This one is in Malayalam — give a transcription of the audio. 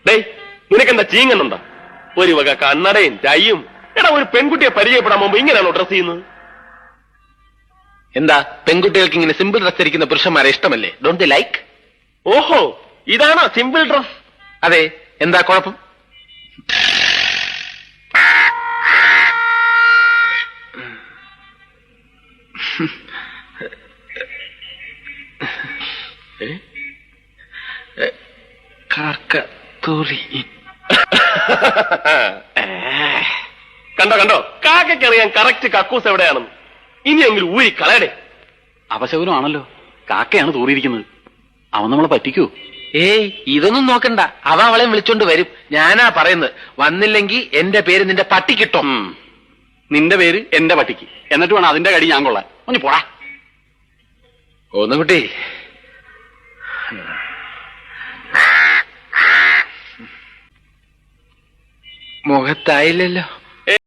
ഡേയ്, നിനക്കെന്താ ചീങ്ങുന്നുണ്ടോ? ഒരു വക കണ്ണടയും ചയ്യും. എടാ, ഒരു പെൺകുട്ടിയെ പരിചയപ്പെടാൻ മുമ്പ് ഇങ്ങനെയാണോ ഡ്രസ് ചെയ്യുന്നത്? എന്താ, പെൺകുട്ടികൾക്ക് ഇങ്ങനെ സിമ്പിൾ ഡ്രസ് ധരിക്കുന്ന പുരുഷന്മാരെ ഇഷ്ടമല്ലേ? Don't the like? ഓഹോ, ഇതാണോ സിമ്പിൾ ഡ്രസ്? അതെ, എന്താ കുഴപ്പം? കണ്ടോ കണ്ടോ, കാക്കയ്ക്കറിയാൻ കറക്റ്റ് കക്കൂസ് എവിടെയാണെന്ന്. ഇനിയെങ്കിലും ഊരി കളയടേ. അപശകുനമാണല്ലോ, കാക്കയാണ് തൂറിയിരിക്കുന്നത്. അവൻ നമ്മളെ പറ്റിക്കൂ? ഏയ്, ഇതൊന്നും നോക്കണ്ട. അവ അവളെ വിളിച്ചോണ്ട് വരും. ഞാനാ പറയുന്നത്, വന്നില്ലെങ്കിൽ എന്റെ പേര് നിന്റെ പട്ടിക്കിട്ടോ. നിന്റെ പേര് എന്റെ പട്ടിക്ക്, എന്നിട്ട് വേണം അതിന്റെ കടി ഞാൻ കൊള്ളാൻ. ഒന്ന് പോടാ. ഒന്ന് കുട്ടി, മുഖത്തായില്ലല്ലോ.